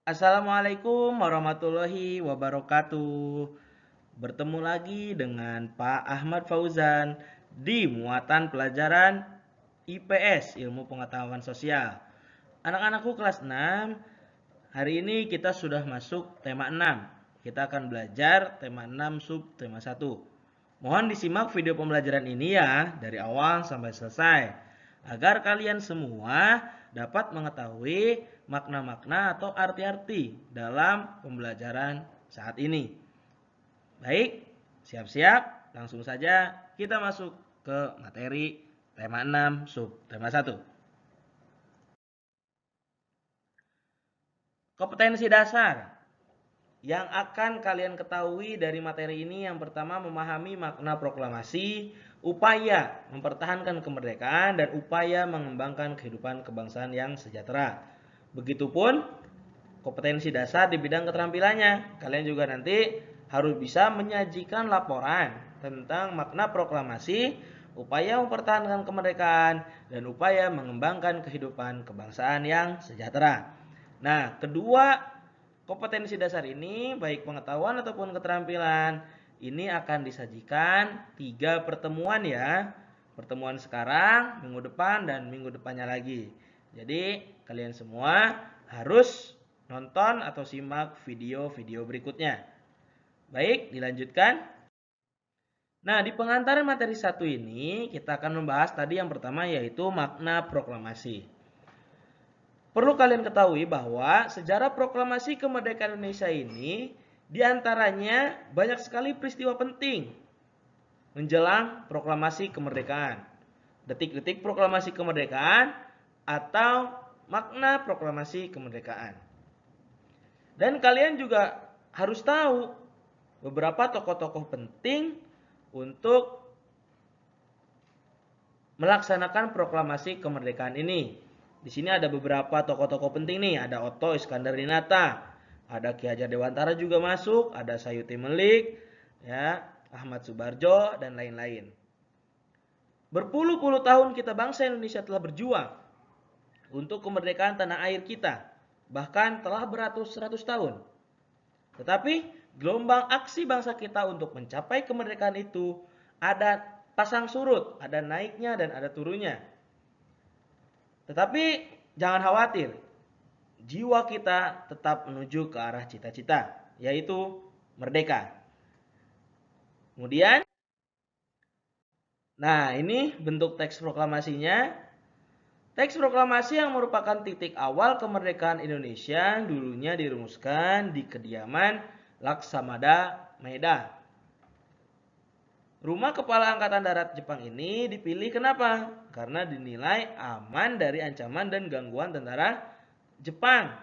Assalamualaikum warahmatullahi wabarakatuh. Bertemu lagi dengan Pak Ahmad Fauzan di muatan pelajaran IPS, Ilmu Pengetahuan Sosial. Anak-anakku kelas 6, hari ini kita sudah masuk tema 6. Kita akan belajar tema 6 sub tema 1. Mohon disimak video pembelajaran ini ya, dari awal sampai selesai, agar kalian semua dapat mengetahui makna-makna atau arti-arti dalam pembelajaran saat ini. Baik, siap-siap, langsung saja kita masuk ke materi tema 6 sub tema 1. Kompetensi dasar yang akan kalian ketahui dari materi ini, yang pertama memahami makna proklamasi, upaya mempertahankan kemerdekaan, dan upaya mengembangkan kehidupan kebangsaan yang sejahtera. Begitupun kompetensi dasar di bidang keterampilannya. Kalian juga nanti harus bisa menyajikan laporan tentang makna proklamasi, upaya mempertahankan kemerdekaan, dan upaya mengembangkan kehidupan kebangsaan yang sejahtera. Nah, kedua kompetensi dasar ini, baik pengetahuan ataupun keterampilan, ini akan disajikan 3 pertemuan ya. Pertemuan sekarang, minggu depan, dan minggu depannya lagi. Jadi, kalian semua harus nonton atau simak video-video berikutnya. Baik, dilanjutkan. Nah, di pengantaran materi 1 ini, kita akan membahas tadi yang pertama, yaitu makna proklamasi. Perlu kalian ketahui bahwa sejarah proklamasi kemerdekaan Indonesia ini diantaranya banyak sekali peristiwa penting menjelang proklamasi kemerdekaan. Detik-detik proklamasi kemerdekaan atau makna proklamasi kemerdekaan. Dan kalian juga harus tahu beberapa tokoh-tokoh penting untuk melaksanakan proklamasi kemerdekaan ini. Di sini ada beberapa tokoh-tokoh penting nih, ada Otto Iskandar-Dinata, ada Ki Hajar Dewantara juga masuk, ada Sayuti Melik, ya, Ahmad Subarjo, dan lain-lain. Berpuluh-puluh tahun kita bangsa Indonesia telah berjuang untuk kemerdekaan tanah air kita, bahkan telah beratus-ratus tahun. Tetapi gelombang aksi bangsa kita untuk mencapai kemerdekaan itu ada pasang surut, ada naiknya dan ada turunnya. Tetapi jangan khawatir, jiwa kita tetap menuju ke arah cita-cita, yaitu merdeka. Kemudian, nah ini bentuk teks proklamasinya. Teks proklamasi yang merupakan titik awal kemerdekaan Indonesia dulunya dirumuskan di kediaman Laksamada Maeda. Rumah Kepala Angkatan Darat Jepang ini dipilih kenapa? Karena dinilai aman dari ancaman dan gangguan tentara Jepang.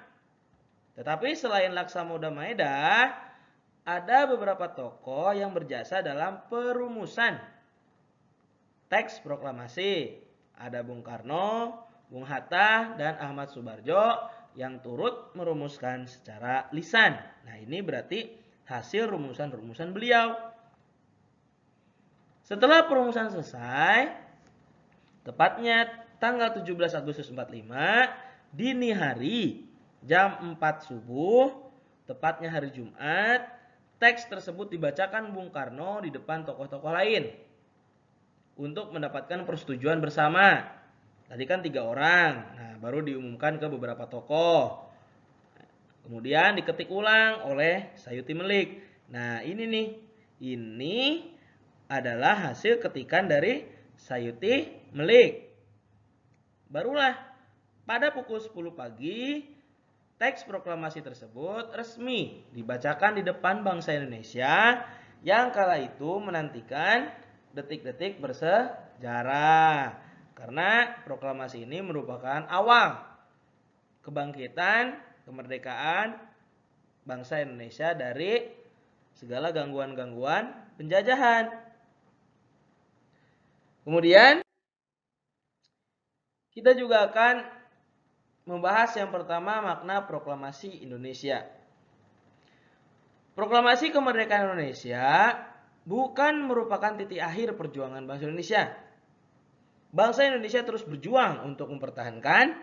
Tetapi selain Laksamada Maeda, ada beberapa tokoh yang berjasa dalam perumusan teks proklamasi. Ada Bung Karno, Bung Hatta, dan Ahmad Subarjo yang turut merumuskan secara lisan. Nah, ini berarti hasil rumusan-rumusan beliau. Setelah perumusan selesai, tepatnya tanggal 17 Agustus 45, dini hari, jam 4 subuh, tepatnya hari Jumat, teks tersebut dibacakan Bung Karno di depan tokoh-tokoh lain untuk mendapatkan persetujuan bersama. Tadi kan 3 orang, nah baru diumumkan ke beberapa tokoh. Kemudian diketik ulang oleh Sayuti Melik. Nah ini nih, ini adalah hasil ketikan dari Sayuti Melik. Barulah pada pukul 10 pagi, teks proklamasi tersebut resmi dibacakan di depan bangsa Indonesia yang kala itu menantikan detik-detik bersejarah. Karena proklamasi ini merupakan awal kebangkitan kemerdekaan bangsa Indonesia dari segala gangguan-gangguan penjajahan. Kemudian kita juga akan membahas yang pertama makna proklamasi Indonesia. Proklamasi kemerdekaan Indonesia bukan merupakan titik akhir perjuangan bangsa Indonesia. Bangsa Indonesia terus berjuang untuk mempertahankan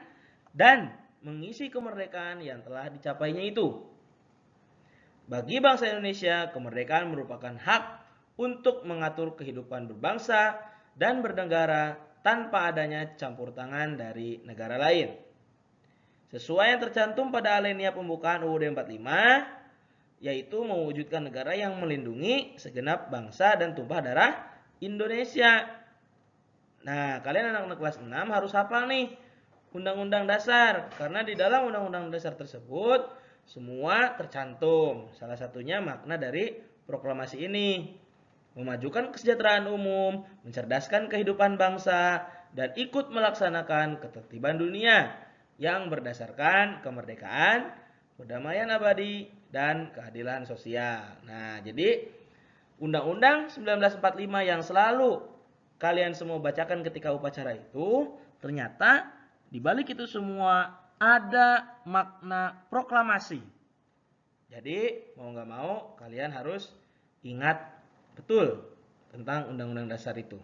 dan mengisi kemerdekaan yang telah dicapainya itu. Bagi bangsa Indonesia, kemerdekaan merupakan hak untuk mengatur kehidupan berbangsa dan bernegara tanpa adanya campur tangan dari negara lain. Sesuai yang tercantum pada alinea pembukaan UUD 45, yaitu mewujudkan negara yang melindungi segenap bangsa dan tumpah darah Indonesia. Nah, kalian anak-anak kelas 6 harus hafal nih Undang-Undang Dasar, karena di dalam Undang-Undang Dasar tersebut semua tercantum. Salah satunya makna dari proklamasi ini, memajukan kesejahteraan umum, mencerdaskan kehidupan bangsa, dan ikut melaksanakan ketertiban dunia yang berdasarkan kemerdekaan, perdamaian abadi, dan keadilan sosial. Nah, jadi Undang-Undang 1945 yang selalu kalian semua bacakan ketika upacara itu, ternyata di balik itu semua ada makna proklamasi. Jadi mau nggak mau kalian harus ingat betul tentang Undang-Undang Dasar itu.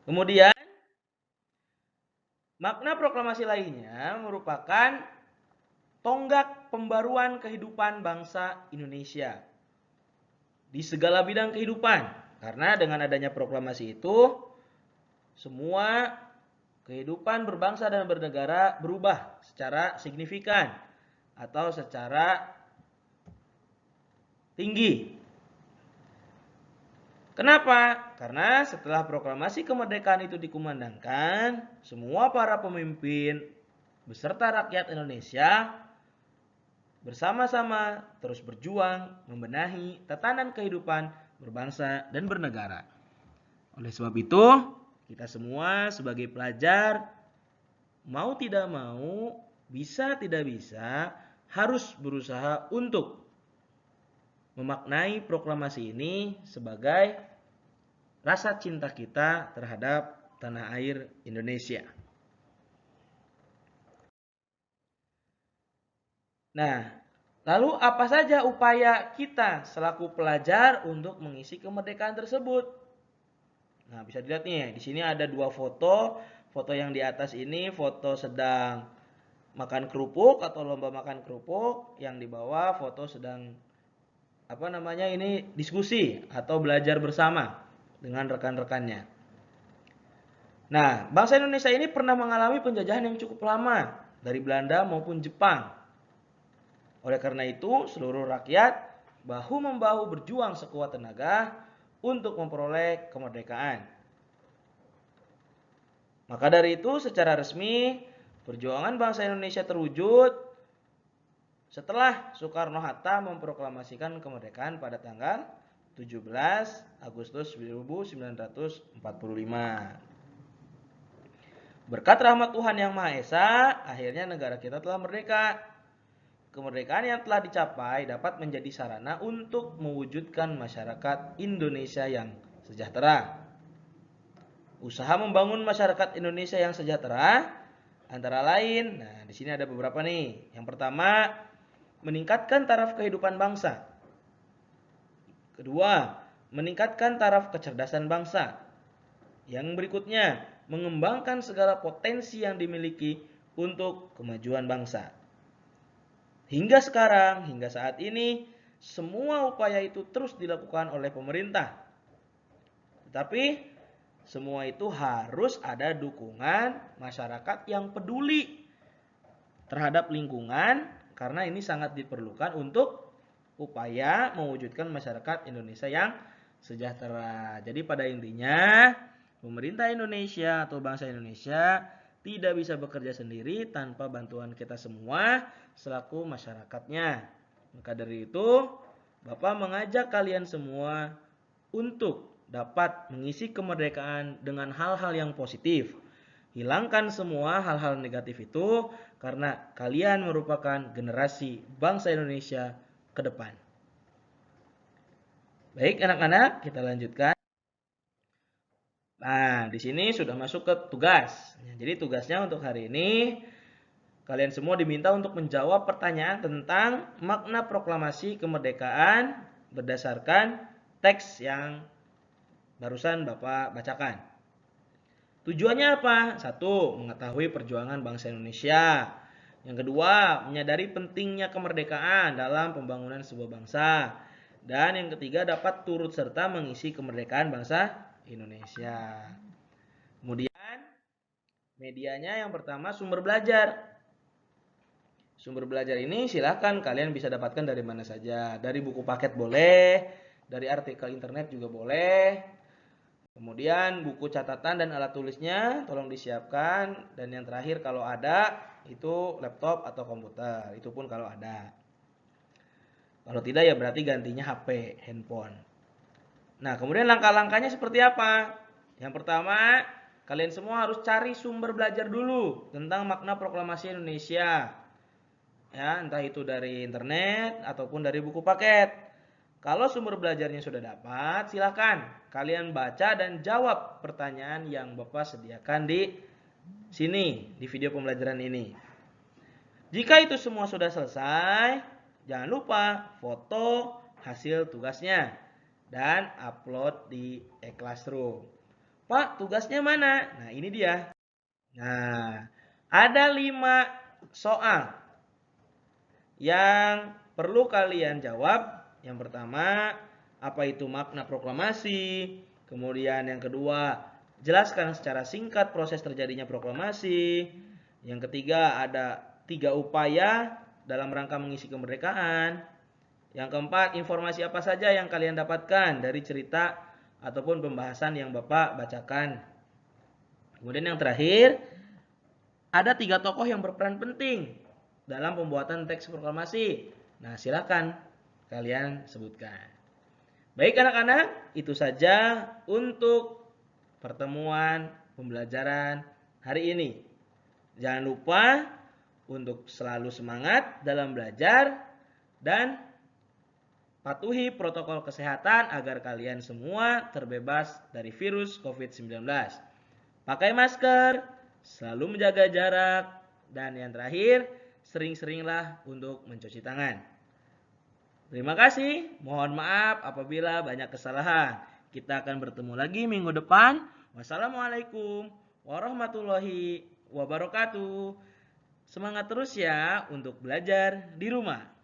Kemudian makna proklamasi lainnya merupakan tonggak pembaruan kehidupan bangsa Indonesia di segala bidang kehidupan. Karena dengan adanya proklamasi itu, semua kehidupan berbangsa dan bernegara berubah secara signifikan atau secara tinggi. Kenapa? Karena setelah proklamasi kemerdekaan itu dikumandangkan, semua para pemimpin beserta rakyat Indonesia bersama-sama terus berjuang membenahi tatanan kehidupan berbangsa dan bernegara. Oleh sebab itu, kita semua sebagai pelajar, mau tidak mau, bisa tidak bisa, harus berusaha untuk memaknai proklamasi ini sebagai rasa cinta kita terhadap tanah air Indonesia. Nah, lalu apa saja upaya kita selaku pelajar untuk mengisi kemerdekaan tersebut? Nah, bisa dilihat nih, di sini ada dua foto. Foto yang di atas ini foto sedang makan kerupuk atau lomba makan kerupuk, yang di bawah foto sedang diskusi atau belajar bersama dengan rekan-rekannya. Nah, bangsa Indonesia ini pernah mengalami penjajahan yang cukup lama dari Belanda maupun Jepang. Oleh karena itu, seluruh rakyat bahu-membahu berjuang sekuat tenaga untuk memperoleh kemerdekaan. Maka dari itu, secara resmi, perjuangan bangsa Indonesia terwujud setelah Soekarno-Hatta memproklamasikan kemerdekaan pada tanggal 17 Agustus 1945. Berkat rahmat Tuhan Yang Maha Esa, akhirnya negara kita telah merdeka. Kemerdekaan yang telah dicapai dapat menjadi sarana untuk mewujudkan masyarakat Indonesia yang sejahtera. Usaha membangun masyarakat Indonesia yang sejahtera antara lain, di sini ada beberapa nih. Yang pertama, meningkatkan taraf kehidupan bangsa. Kedua, meningkatkan taraf kecerdasan bangsa. Yang berikutnya, mengembangkan segala potensi yang dimiliki untuk kemajuan bangsa. Hingga sekarang, hingga saat ini, semua upaya itu terus dilakukan oleh pemerintah. Tetapi semua itu harus ada dukungan masyarakat yang peduli terhadap lingkungan, karena ini sangat diperlukan untuk upaya mewujudkan masyarakat Indonesia yang sejahtera. Jadi pada intinya, pemerintah Indonesia atau bangsa Indonesia tidak bisa bekerja sendiri tanpa bantuan kita semua selaku masyarakatnya. Maka dari itu, Bapak mengajak kalian semua untuk dapat mengisi kemerdekaan dengan hal-hal yang positif. Hilangkan semua hal-hal negatif itu, karena kalian merupakan generasi bangsa Indonesia ke depan. Baik anak-anak, kita lanjutkan. Nah, di sini sudah masuk ke tugas. Jadi tugasnya untuk hari ini, kalian semua diminta untuk menjawab pertanyaan tentang makna proklamasi kemerdekaan berdasarkan teks yang barusan Bapak bacakan. Tujuannya apa? Satu, mengetahui perjuangan bangsa Indonesia. Yang kedua, menyadari pentingnya kemerdekaan dalam pembangunan sebuah bangsa. Dan yang ketiga, dapat turut serta mengisi kemerdekaan bangsa Indonesia. Kemudian, medianya yang pertama sumber belajar. Sumber belajar ini silahkan kalian bisa dapatkan dari mana saja. Dari buku paket boleh, dari artikel internet juga boleh. Kemudian buku catatan dan alat tulisnya tolong disiapkan. Dan yang terakhir kalau ada itu laptop atau komputer. Itu pun kalau ada. Kalau tidak ya berarti gantinya HP, handphone. Nah kemudian langkah-langkahnya seperti apa? Yang pertama, kalian semua harus cari sumber belajar dulu tentang makna proklamasi Indonesia. Ya, entah itu dari internet ataupun dari buku paket. Kalau sumber belajarnya sudah dapat, silakan kalian baca dan jawab pertanyaan yang Bapak sediakan di sini, di video pembelajaran ini. Jika itu semua sudah selesai, jangan lupa foto hasil tugasnya dan upload di e-classroom. Pak, tugasnya mana? Nah, ini dia. Nah, ada 5 soal yang perlu kalian jawab. Yang pertama, apa itu makna proklamasi? Kemudian yang kedua, jelaskan secara singkat proses terjadinya proklamasi. Yang ketiga, ada 3 upaya dalam rangka mengisi kemerdekaan. Yang keempat, informasi apa saja yang kalian dapatkan dari cerita ataupun pembahasan yang Bapak bacakan. Kemudian yang terakhir, ada 3 tokoh yang berperan penting dalam pembuatan teks proklamasi. Nah, silakan kalian sebutkan. Baik anak-anak, itu saja untuk pertemuan pembelajaran hari ini. Jangan lupa untuk selalu semangat dalam belajar dan patuhi protokol kesehatan agar kalian semua terbebas dari virus COVID-19. Pakai masker, selalu menjaga jarak, dan yang terakhir, sering-seringlah untuk mencuci tangan. Terima kasih, mohon maaf apabila banyak kesalahan. Kita akan bertemu lagi minggu depan. Wassalamualaikum warahmatullahi wabarakatuh. Semangat terus ya untuk belajar di rumah.